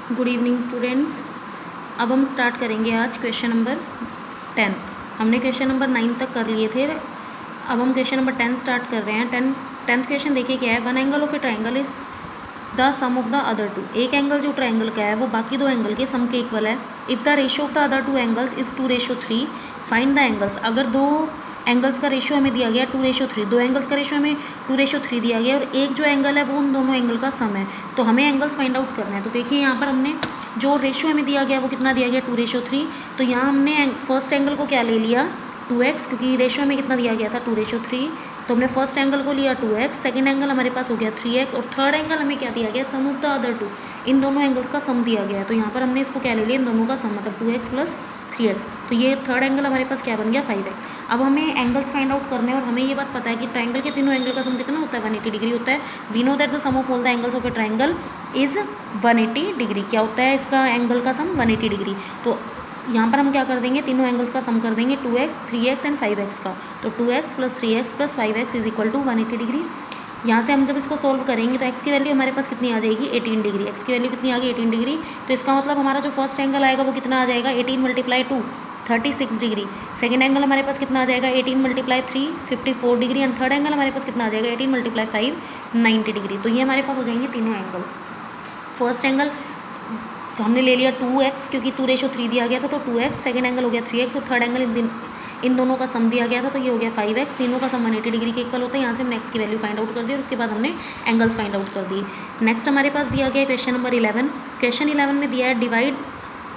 Good evening students. अब हम start करेंगे आज क्वेश्चन नंबर 10। हमने क्वेश्चन नंबर 9 तक कर लिए थे। अब हम क्वेश्चन नंबर 10 स्टार्ट कर रहे हैं। टेंथ क्वेश्चन देखिए क्या है। One angle of a triangle is the sum of the other two. एक एंगल जो ट्राइंगल का है वो बाकी दो एंगल के सम के इक्वल है। If the ratio of the other two angles is 2:3, find the angles. अगर दो एंगल्स का रेशियो हमें दिया गया 2:3, दो एंगल्स का रेशियो हमें 2:3 दिया गया और एक जो एंगल है वो उन दोनों एंगल का सम है, तो हमें एंगल्स फाइंड आउट करना है। तो देखिए यहाँ पर हमने जो रेशियो हमें दिया गया वो कितना दिया गया 2:3। तो यहाँ हमने फर्स्ट एंगल को क्या ले लिया 2x, क्योंकि रेशियो में कितना दिया गया था 2:3। तो हमने फर्स्ट एंगल को लिया 2x, सेकंड एंगल हमारे पास हो गया 3x और थर्ड एंगल हमें क्या दिया गया सम ऑफ द अदर टू। इन दोनों एंगल्स का सम दिया गया है, तो यहाँ पर हमने इसको क्या ले लिया इन दोनों का सम, मतलब 2x + 3x। तो ये थर्ड एंगल हमारे पास क्या बन गया 5x। अब हमें एंगल्स फाइंड आउट करने हैं और हमें ये बात पता है कि ट्राइंगल के तीनों एंगल का सम कितना होता है 180 डिग्री होता है। We know that the sum of all the angles of a triangle is 180 degree. क्या होता है इसका एंगल का सम 180 डिग्री। तो यहाँ पर हम क्या कर देंगे तीनों एंगल्स का सम कर देंगे 2x, 3x एंड 5x का। तो 2x + 3x + 5x is equal to 180 degree. यहाँ से हम जब इसको सोल्व करेंगे तो x की वैल्यू हमारे पास कितनी आ जाएगी 18 डिग्री। x की वैल्यू कितनी आ गई 18 डिग्री। तो इसका मतलब हमारा जो फर्स्ट एंगल आएगा वो कितना आ जाएगा 18 × 2 36 डिग्री। सेकेंड एंगल हमारे पास कितना आ जाएगा 18 × 3 54 डिग्री एंड थर्ड एंगल हमारे पास कितना आ जाएगा 18 × 5 90 डिग्री। तो ये हमारे पास हो जाएंगे तीनों एंगल्स। फर्स्ट एंगल तो हमने ले लिया 2x, क्योंकि 2:3 दिया गया था तो 2x, सेकेंड एंगल हो गया 3x और थर्ड एंगल इन दोनों का सम दिया गया था तो ये हो गया 5x। तीनों का सम 180 डिग्री के इक्वल होता है। यहाँ से हमने x की वैल्यू फाइंड आउट कर दी और उसके बाद हमने एंगल्स फाइंड आउट कर दिए। नेक्स्ट हमारे पास दिया गया क्वेश्चन नंबर 11। क्वेश्चन 11 में दिया है divide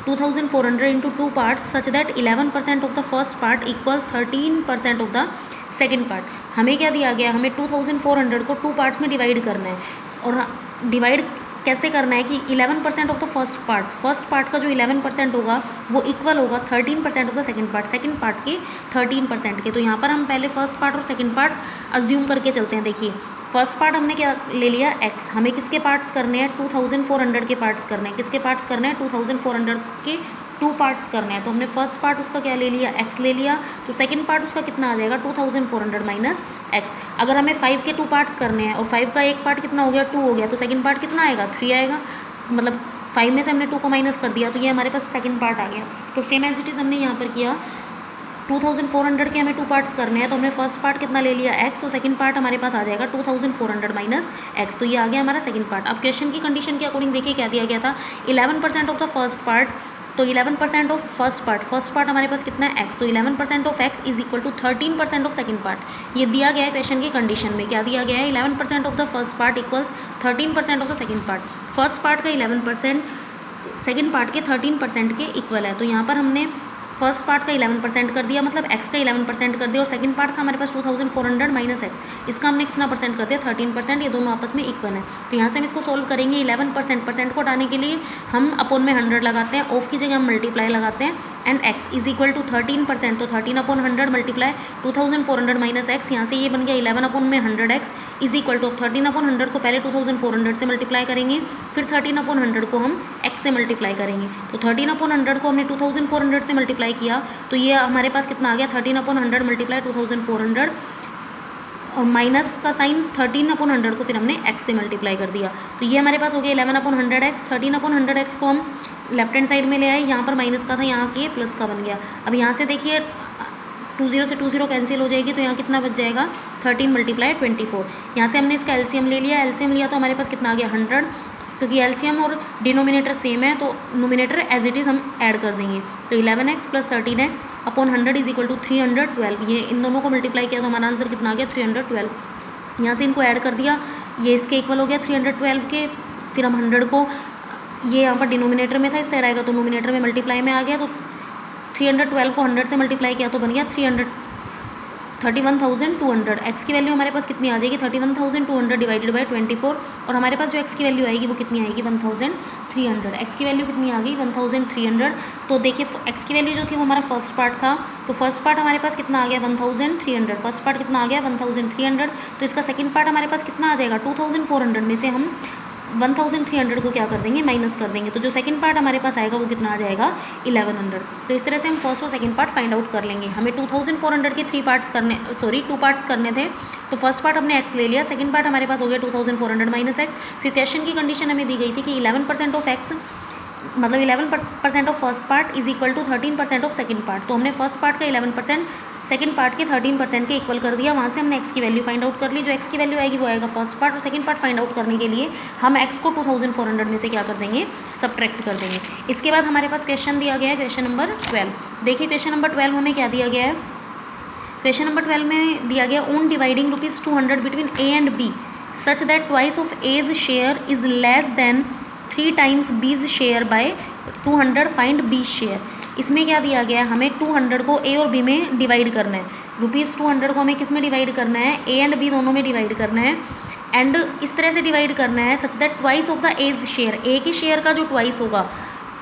2400 into 2 parts such that 11% of the first part equals 13% of the second part. हमें क्या दिया गया, हमें 2400 को 2 पार्ट्स में डिवाइड करना है। और डिवाइड कैसे करना है कि 11% ऑफ द फर्स्ट पार्ट का जो 11% होगा वो इक्वल होगा 13% ऑफ द सेकंड पार्ट के 13% के। तो यहाँ पर हम पहले फर्स्ट पार्ट और सेकंड पार्ट अज्यूम करके चलते हैं। देखिए फर्स्ट पार्ट हमने क्या ले लिया x, हमें किसके पार्ट्स करने हैं 2400 के पार्ट्स करने हैं। किसके पार्ट्स करने हैं 2400 के 2 पार्ट्स करने हैं। तो हमने फर्स्ट पार्ट उसका क्या ले लिया x ले लिया, तो सेकंड पार्ट उसका कितना आ जाएगा 2400 - x। अगर हमें 5 के 2 पार्ट्स करने हैं और 5 का एक पार्ट कितना हो गया 2 हो गया, तो सेकंड पार्ट कितना आएगा 3 आएगा। मतलब 5 में से हमने 2 को माइनस कर दिया तो ये हमारे पास सेकंड पार्ट आ गया। तो सेम एज इट इज़ हमने यहाँ पर किया 2400 के हमें 2 पार्ट्स करने हैं। तो हमने फर्स्ट पार्ट कितना ले लिया x, तो सेकंड पार्ट हमारे पास आ जाएगा 2400 - x। तो ये आ गया हमारा सेकंड पार्ट। अब क्वेश्चन की कंडीशन के अकॉर्डिंग देखिए क्या दिया गया था 11% ऑफ द फर्स्ट पार्ट, तो 11% ऑफ फर्स्ट पार्ट हमारे पास कितना है x, तो 11% of x is equal to 13% of second part. ये दिया गया है क्वेश्चन की कंडीशन में। क्या दिया गया है 11% of the first part equals 13% of the second part. First part का 11% सेकंड पार्ट के 13% के इक्वल है। तो यहाँ पर हमने फर्स्ट पार्ट का 11% कर दिया, मतलब x का 11% कर दिया और सेकंड पार्ट था हमारे पास 2400 - x, इसका हमने कितना परसेंट कर दिया 13%। ये दोनों आपस में इक्वल है। तो यहाँ से हम इसको सोल्व करेंगे 11% को हटाने के लिए हम अपॉन में 100 लगाते हैं, ऑफ की जगह हम मल्टीप्लाई लगाते हैं and x is equal to 13%, तो 13/100 मल्टीप्लाई 2400 - x। यहाँ से ये बन गया 11/100x इज इक्वल टू 13/100 को पहले 2400 से मल्टीप्लाई करेंगे, फिर 13/100 को हम x से मल्टीप्लाई करेंगे। तो 13/100 को हमने 2400 से मल्टीप्लाई किया तो ये हमारे पास कितना आ गया 13/100 मल्टीप्लाई 2400 और माइनस का साइन 13/100 को फिर हमने x से मल्टीप्लाई कर दिया। तो ये हमारे पास हो गया 11/100x। 13/100x को हम लेफ्ट हैंड साइड में ले आए, यहाँ पर माइनस का था यहाँ के प्लस का बन गया। अब यहाँ से देखिए 20 से 20 कैंसिल हो जाएगी, तो यहाँ कितना बच जाएगा 13 × 24। यहाँ से हमने इसका एलसीएम ले लिया, तो हमारे पास कितना आ गया 100, क्योंकि एलसीएम और डिनोमिनेटर सेम है तो नोमिनेटर एज इट इज़ हम ऐड कर देंगे। तो 11x + 13x upon 100 is equal to 312। ये इन दोनों को मल्टीप्लाई किया तो हमारा आंसर कितना आ गया 312। यहाँ से इनको ऐड कर दिया, ये इसके इक्वल हो गया 312 के। फिर हम 100 को, ये यहाँ पर डिनोमिनेटर में था इस साइड आएगा तो नोमिनेटर में मल्टीप्लाई में आ गया, तो 312 को 100 से मल्टीप्लाई किया तो बन गया 31,200। x की वैल्यू हमारे पास कितनी आ जाएगी 31,200 डिवाइडेड बाई 24 और हमारे पास जो x की वैल्यू आएगी वो कितनी आएगी 1,300। x की वैल्यू कितनी आ गई 1,300। तो देखिए x की वैल्यू जो थी वो हमारा फर्स्ट पार्ट था, तो फर्स्ट पार्ट हमारे पास कितना आ गया 1,300। फर्स्ट पार्ट कितना आ गया 1,300। तो इसका सेकंड पार्ट हमारे पास कितना आ जाएगा 2,400 में से हम 1300 को क्या कर देंगे माइनस कर देंगे। तो जो सेकंड पार्ट हमारे पास आएगा वो कितना आ जाएगा 1100। तो इस तरह से हम फर्स्ट और सेकंड पार्ट फाइंड आउट कर लेंगे। हमें 2400 के 2 पार्ट्स करने थे। तो फर्स्ट पार्ट हमने x ले लिया, सेकंड पार्ट हमारे पास हो गया 2400 - x। फिर क्वेश्चन की कंडीशन हमें दी गई थी कि 11% ऑफ x मतलब 11% of first part is equal to 13% of second part. तो हमने फर्स्ट पार्ट का 11% सेकंड पार्ट के 13% के इक्वल कर दिया। वहाँ से हमने एक्स की वैल्यू फाइंड आउट कर ली। जो एक्स की वैल्यू आएगी वो आएगा फर्स्ट पार्ट, और सेकंड पार्ट फाइंड आउट करने के लिए हम एक्स को 2400 में से क्या कर देंगे, सब्ट्रैक्ट कर देंगे। इसके बाद हमारे पास क्वेश्चन दिया गया है, क्वेश्चन नंबर 12। देखिए क्वेश्चन नंबर 12 हमें क्या दिया गया है। क्वेश्चन नंबर 12 में दिया गया on dividing ₹200 between A and B such that twice of A's share is less than 3 times B's share by 200 find B share. इसमें क्या दिया गया है, हमें 200 को ए और बी में डिवाइड करना है। ₹200 को हमें किस में डिवाइड करना है, ए एंड बी दोनों में डिवाइड करना है। एंड इस तरह से डिवाइड करना है such that twice of the A's share, A के शेयर का जो ट्वाइस होगा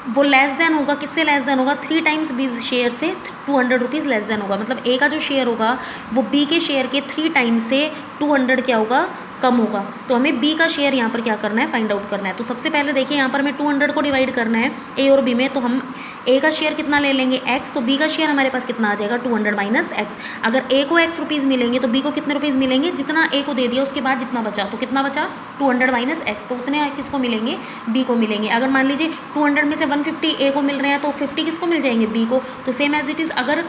वो लेस देन होगा, किससे लेस देन होगा, 3 टाइम्स बी शेयर से ₹200 लेस देन होगा। मतलब ए का जो शेयर होगा वो बी के शेयर के 3 टाइम्स से 200 क्या होगा, कम होगा। तो हमें बी का शेयर यहाँ पर क्या करना है, फाइंड आउट करना है। तो सबसे पहले देखिए यहाँ पर हमें 200 को डिवाइड करना है ए और बी में, तो हम ए का शेयर कितना ले लेंगे, एक्स, तो बी का शेयर हमारे पास कितना आ जाएगा, 200 माइनस एक्स। अगर ए को एक्स रुपीज़ मिलेंगे तो बी को कितने रुपीज़ मिलेंगे, जितना ए को दे दिया उसके बाद जितना बचा, तो कितना बचा 200 माइनस एक्स, तो उतने किसको मिलेंगे, बी को मिलेंगे। अगर मान लीजिए 200 में से 150 ए को मिल रहे हैं तो 50 किसको मिल जाएंगे, बी को। तो सेम एज इट इज़ अगर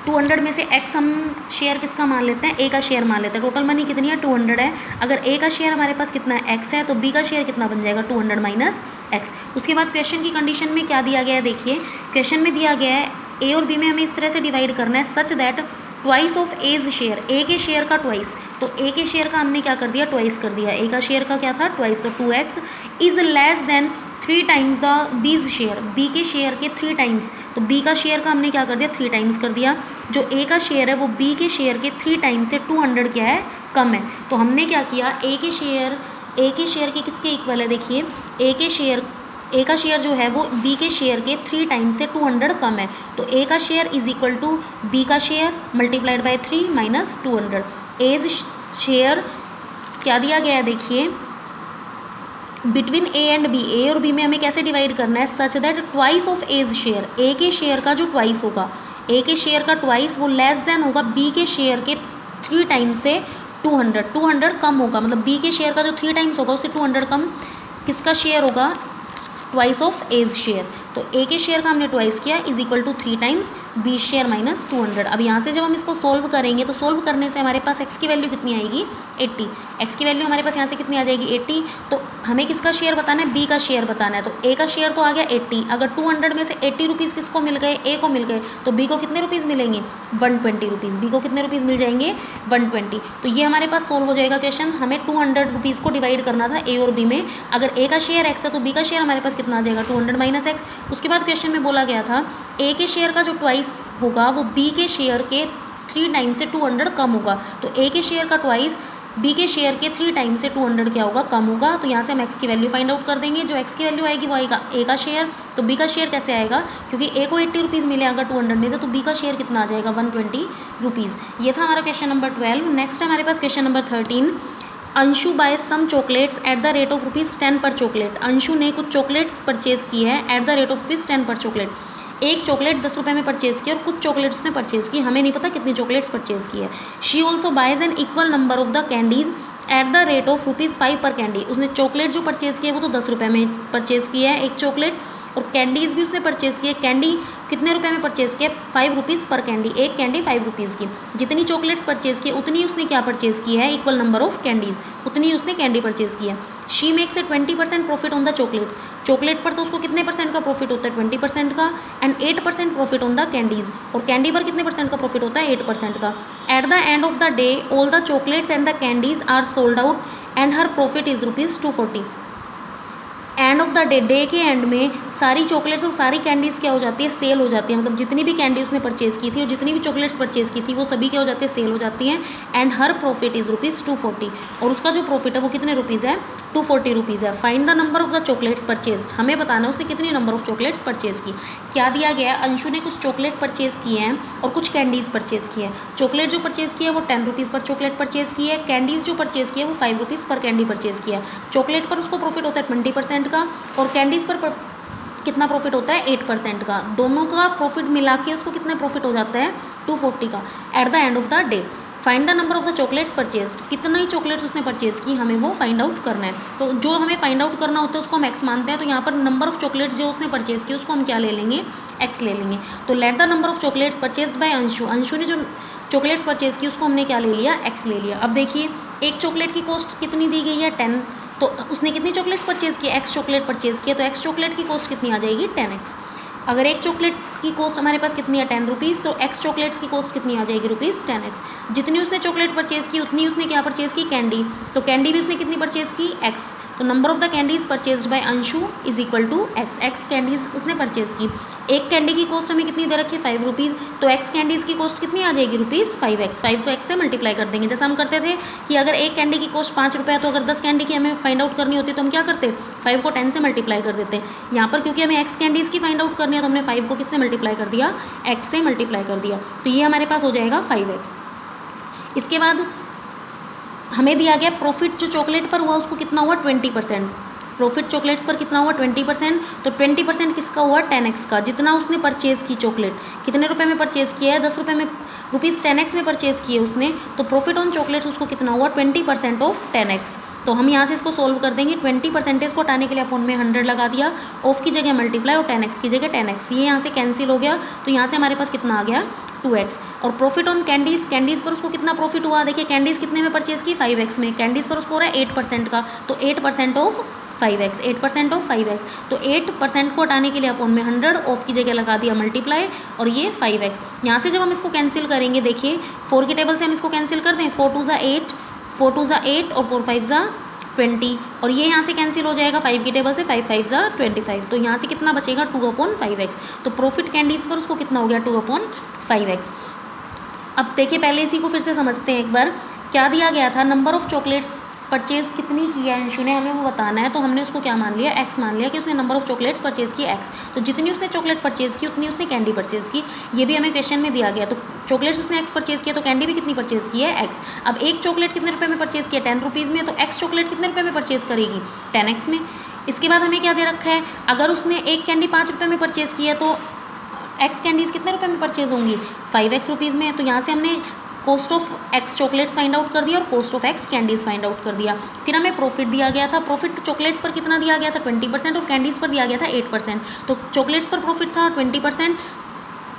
200 में से एक्स हम शेयर किसका मान लेते हैं, ए का शेयर मान लेते हैं। टोटल मनी कितनी है, 200 है। अगर ए का शेयर हमारे पास कितना है, एक्स है, तो बी का शेयर कितना बन जाएगा, 200 माइनस एक्स। उसके बाद क्वेश्चन की कंडीशन में क्या दिया गया है, देखिए क्वेश्चन में दिया गया है ए और बी में हमें इस तरह से डिवाइड करना है such that twice of A's share, A के शेयर का ट्वाइस, तो ए के शेयर का हमने क्या कर दिया, ट्वाइस कर दिया। ए का शेयर का क्या था, ट्वाइस, तो 2x is less than 3 times the bees share, B के शेयर के 3 टाइम्स, तो बी का शेयर का हमने क्या कर दिया, 3 टाइम्स कर दिया। जो ए का शेयर है वो बी के शेयर के 3 टाइम्स से 200 क्या है, कम है। तो हमने क्या किया, ए के शेयर के किसके इक्वल है, देखिए ए का शेयर जो है वो बी के शेयर के 3 टाइम्स से 200 कम है। तो ए का share is equal to B का share multiplied by 3 minus 200। A's share क्या दिया गया है, देखिए between A and B, A और बी में हमें कैसे डिवाइड करना है, such that twice of A's share, A के शेयर का जो ट्वाइस होगा, ए के शेयर का ट्वाइस वो लेस देन होगा बी के शेयर के 3 टाइम्स से 200 कम होगा। मतलब बी के शेयर का जो 3 टाइम्स होगा उससे 200 कम किसका शेयर होगा, ट्वाइस ऑफ एज शेयर। तो ए के शेयर का हमने ट्वाइस किया is equal to 3 times B square minus 200। अब यहाँ से जब हम इसको सोल्व करेंगे तो सोल्व करने से हमारे पास एक्स की वैल्यू कितनी आएगी, 80। एक्स की वैल्यू हमारे पास यहाँ से कितनी आ जाएगी, 80। तो हमें किसका शेयर बताना है, बी का शेयर बताना है। तो ए का शेयर तो आ गया 80। अगर 200 में से 80 रुपीज़ किसको मिल गए, ए को मिल गए, तो बी को कितने रुपीज़ मिलेंगे, 120 रुपीज़। बी को कितने रुपीज़ मिल जाएंगे, 120। तो ये हमारे पास सोल्व हो जाएगा क्वेश्चन। हमें 200 रुपीज़ को डिवाइड करना था ए और बी में। अगर ए का शेयर एक्स है तो बी का शेयर हमारे पास कितना आ जाएगा, 200 माइनस एक्स। उसके बाद क्वेश्चन में बोला गया था ए के शेयर का जो ट्वाइस होगा वो बी के शेयर के 3 टाइम्स से 200 कम होगा। तो ए के शेयर का ट्वाइस बी के शेयर के 3 टाइम्स से 200 क्या होगा, कम होगा। तो यहाँ से हम एक्स की वैल्यू फाइंड आउट कर देंगे। जो एक्स की वैल्यू आएगी वो आएगा ए का शेयर। तो बी का शेयर कैसे आएगा, क्योंकि ए को 80 रुपीज़ मिले अगर 200 में से, तो बी का शेयर कितना आ जाएगा, 120 रुपीज़। ये था हमारा क्वेश्चन नंबर 12। नेक्स्ट है हमारे पास question number 13। Anshu buy some chocolates at the rate of ₹10 per chocolate. Anshu ने कुछ चॉकलेट्स परचेज़ की है eight the rate of ₹10 per chocolate. एक चॉकलेट 10 रुपये में परचेज़ की और कुछ चॉकलेट्स ने परचेज़ की, हमें नहीं पता कितनी चॉकलेट्स परचेज़ की है। She also buys an equal number of the candies at the rate of ₹5 per candy. उसने चॉकलेट जो परचेज़ की है वो तो 10 रुपये में परचेज़ की है एक चॉकलेट, और कैंडीज़ भी उसने परचेज़ की है। कैंडी कितने रुपए में परचेज़ किया, 5 रुपीज़ पर कैंडी, एक कैंडी 5 रुपीज़ की। जितनी चॉकलेट्स परचेज़ की उतनी उसने क्या परचेज़ की है, इक्वल नंबर ऑफ कैंडीज़, उतनी उसने कैंडी परचेज़ की है। She makes a 20% profit on the chocolates. Chocolate पर तो उसको कितने % का प्रॉफिट होता है, 20% का, and 8% profit on the candies, और कैंडी पर कितने % का प्रॉफिट होता है, 8% का। At the end of the day all the chocolates and the candies are sold out and her profit is ₹240। End of the day, day के end में सारी चॉकलेट्स और सारी कैंडीज़ क्या हो जाती है, सेल हो जाती है। मतलब जितनी भी कैंडी उसने परचेज़ की थी और जितनी भी चॉकलेट्स परचेज़ की थी वो सभी क्या हो जाती है, सेल हो जाती हैं। एंड हर प्रॉफिट इज़ ₹240, और उसका जो प्रॉफिट है वो कितने रुपीज़ है, 240 रुपीज़ है। Find the number of the chocolates purchased. हमें बताना है उसने कितनी नंबर ऑफ चॉकलेट्स परचेज़ की। क्या दिया गया है, अंशु ने कुछ चॉकलेट परचेज़ किए हैं और कुछ कैंडीज़ परचेज़ की है। चॉकलेट जो परचेज़ की है वो 10 रुपीज़ पर चॉकलेट परचेज़ की है। कैंडीज़ जो परचेज़ की है वो 5 रुपीज़ पर कैंडी परचेज़ किया है। चॉकलेट पर उसको प्रॉफिट होता है 20% का, और कैंडीज़ पर कितना प्रॉफिट होता है, 8% का। दोनों का प्रॉफिट मिला के उसको कितना प्रॉफिट हो जाता है, 240 का। At the end of the day find the number of the chocolates purchased, कितना ही चॉकलेट्स उसने परचेज की हमें वो फाइंड आउट करना है। तो जो हमें फाइंड आउट करना होता है उसको हम एक्स मानते हैं, तो यहाँ पर नंबर ऑफ चॉकलेट्स जो उसने परचेज की उसको हम क्या ले लेंगे, एक्स ले लेंगे। तो let the number of chocolates purchase by Anshu, Anshu ने जो चॉकलेट्स परचेज की उसको हमने क्या ले लिया, एक्स ले लिया। अब देखिए एक चॉकलेट की कॉस्ट कितनी दी गई है 10, तो उसने कितनी चॉकलेट्स परचेज की, एक्स चॉकलेट परचेज किया, तो एक्स चॉकलेट की कॉस्ट कितनी आ जाएगी 10x। अगर एक चॉकलेट की कॉस्ट हमारे पास कितनी है 10 रुपीज़, तो एक्स चॉकलेट्स की कॉस्ट कितनी आ जाएगी ₹10x। जितनी उसने चॉकलेट परचेज़ की उतनी उसने क्या परचेज़ की, कैंडी, तो कैंडी भी उसने कितनी परचेज़ की, एक्स। तो number of the candies purchased by Anshu is equal to x, x candies उसने परचेज़ की। एक कैंडी की कॉस्ट हमें कितनी दे रखी है 5 रुपीज़, तो एक्स कैंडीज़ की कॉस्ट कितनी आ जाएगी ₹5x, 5 को एक्स से मल्टीप्लाई कर देंगे। जैसा हम करते थे कि अगर एक कैंडी की कॉस्ट 5 रुपये है तो अगर 10 कैंडी की हमें फाइंड आउट करनी होती है तो हम क्या करते, 5 को 10 से मल्टीप्लाई कर देते हैं। यहाँ पर क्योंकि हमें एक्स कैंडीज़ की फाइंड आउट करनी है तो हमने 5 को किससे मल्टीप्लाई कर दिया, एक्स से मल्टीप्लाई कर दिया, तो ये हमारे पास हो जाएगा 5x। इसके बाद हमें दिया गया प्रॉफिट जो चॉकलेट पर हुआ उसको कितना हुआ 20%, प्रॉफिट चॉकलेट्स पर कितना हुआ 20%, तो 20% किसका हुआ 10x का, जितना उसने परचेज़ की चॉकलेट, कितने रुपए में परचेज़ किया है 10 रुपये में, ₹10x में परचेज़ किए उसने, तो प्रॉफिट ऑन चॉकलेट्स उसको कितना हुआ 20% ऑफ 10x। तो हम यहाँ से इसको सोल्व कर देंगे, 20% को हटाने के लिए अपन में 100 लगा दिया, ऑफ की जगह मल्टीप्लाई और 10x की जगह 10x, ये यहाँ से कैंसिल हो गया, तो यहाँ से हमारे पास कितना आ गया 2x। और प्रॉफिट ऑन कैंडीज़, कैंडीज़ पर उसको कितना प्रॉफिट हुआ, देखिए कैंडीज़ कितने में परचेज़ की 5x में, कैंडीज़ पर उसको हो रहा है 8% का, तो 8% ऑफ 5x, 8% ऑफ 5x, तो 8% को हटाने के लिए अपन में 100, ऑफ की जगह लगा दिया मल्टीप्लाई और ये 5x। यहाँ से जब हम इसको कैंसिल करेंगे, देखिए 4 की टेबल से हम इसको कैंसिल कर दें, 4 2 ज़ा 8, 4 2 ज़ा 8 और 4 5 ज़ा 20, और ये यहाँ से कैंसिल हो जाएगा 5 की टेबल से, 5 5 ज़ा 25, तो यहाँ से कितना बचेगा 2/5x। तो प्रॉफिट कैंडीज़ पर उसको कितना हो गया 2/5x। अब देखिए पहले इसी को फिर से समझते हैं एक बार, क्या दिया गया था, नंबर ऑफ चॉकलेट्स परचेज़ कितनी की है अंशु ने, हमें वो बताना है, तो हमने उसको क्या मान लिया, एक्स मान लिया कि उसने नंबर ऑफ चॉकलेट्स परचेज़ की एक्स, तो जितनी उसने चॉकलेट परचेज़ की उतनी उसने कैंडी परचेज़ की, ये भी हमें क्वेश्चन में दिया गया। तो चॉकलेट्स उसने एक्स परचेज़ किया तो कैंडी भी कितनी परचेज़ की है एक्स। अब एक चॉकलेट कितने रुपये में परचेज़ किया 10 रुपीज़ में, तो एक्स चॉकलेट कितने रुपये में परचेज़ करेगी 10x में। इसके बाद हमें क्या दे रखा है, अगर उसने एक कैंडी 5 रुपये में परचेज़ की है तो एक्स कैंडीज़ कितने रुपये में परचेज़ होंगी 5x रुपीज़ में। तो यहाँ से हमने cost of x chocolates find out कर दिया और cost of x candies find out कर दिया। फिर हमें प्रॉफिट दिया गया था, प्रॉफिट चॉकलेट्स पर कितना दिया गया था 20% और कैंडीज़ पर दिया गया था 8%। तो चॉकलेट्स पर प्रॉफिट था 20%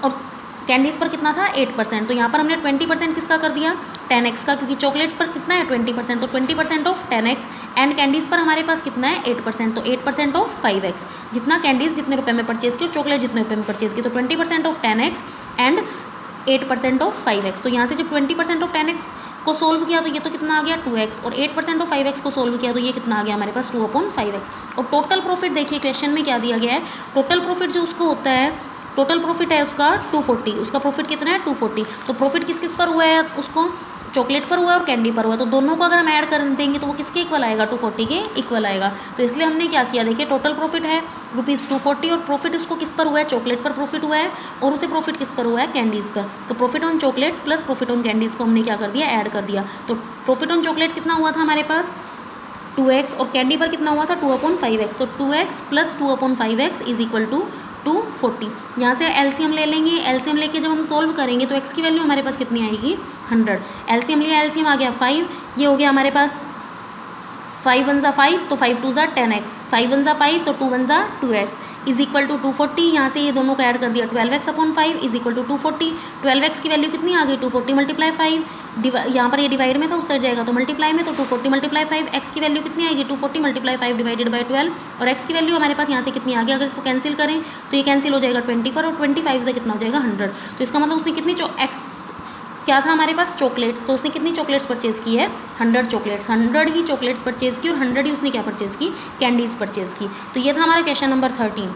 और कैंडीज़ पर कितना था 8%। तो यहाँ पर हमने 20% किसका कर दिया 10x का, क्योंकि चॉकलेट्स पर कितना है 20%, तो 20% ऑफ 10x एंड कैंडीज़ पर हमारे पास कितना है 8%, तो 8% ऑफ 5x। जितना कैंडीज़ जितने रुपये में परचेज़ की और चॉकलेट जितने रुपये में परचेज़ की, तो 20% of 10x and 8% of 5x। तो यहाँ से जब 20% ऑफ 10x को सोल्व किया तो ये तो कितना आ गया 2x, और 8% ऑफ 5x को सोल्व किया तो ये कितना आ गया हमारे पास 2/5x। और टोटल प्रॉफिट देखिए क्वेश्चन में क्या दिया गया है, टोटल प्रॉफिट जो उसको होता है, टोटल प्रॉफिट है उसका 240, उसका प्रॉफिट कितना है 240। तो प्रॉफिट किस किस पर हुआ है, उसको चॉकलेट पर हुआ है और कैंडी पर हुआ है, तो दोनों को अगर हम ऐड कर देंगे तो वो किसके इक्वल आएगा 240 के इक्वल आएगा। तो इसलिए हमने क्या किया, देखिए टोटल प्रॉफिट है ₹240 और प्रॉफिट उसको किस पर हुआ है चॉकलेट पर प्रॉफिट हुआ है और उसे प्रॉफिट किस पर हुआ है कैंडीज़ पर। तो profit on chocolates plus profit on candies को हमने क्या कर दिया ऐड कर दिया। तो प्रॉफिट ऑन चॉकलेट कितना हुआ था हमारे पास 2x और कैंडी पर कितना हुआ था 2/5x। तो 2x plus 2/5x is equal to 240। यहाँ से एलसीएम ले लेंगे, एलसीएम लेके जब हम सोल्व करेंगे तो x की वैल्यू हमारे पास कितनी आएगी 100। एलसीएम लिया, एलसीएम आ गया 5, ये हो गया हमारे पास 5 1 ज़ा 5 तो 5 2 ज़ा 10x, 5 1 ज़ा 5 तो 2 1 ज़ा 2x इज इक्वल टू 240। यहाँ से ये दोनों को ऐड कर दिया 12x/5 is equal to 240। 12x की वैल्यू कितनी आ गई 240 मल्टीप्लाई 5, यहाँ पर ये डिवाइड में था उस साइड जाएगा तो मल्टीप्लाई में, तो 240 मल्टीप्लाई 5, x की वैल्यू कितनी आएगी 240 मल्टीप्लाई 5 डिवाइडेड बाई 12, और x की वैल्यू हमारे पास यहाँ से कितनी आ गई, अगर इसको कैंसिल करें तो ये कैंसिल हो जाएगा 20 पर, और 25 से कितना हो जाएगा 100। तो इसका मतलब उसने कितनी x क्या था हमारे पास चॉकलेट्स, तो उसने कितनी चॉकलेट्स परचेज़ की है 100 चॉकलेट्स, 100 ही चॉकलेट्स परचेज़ की और 100 ही उसने क्या परचेज़ की कैंडीज़ परचेज़ की। तो ये था हमारा क्वेश्चन नंबर 13।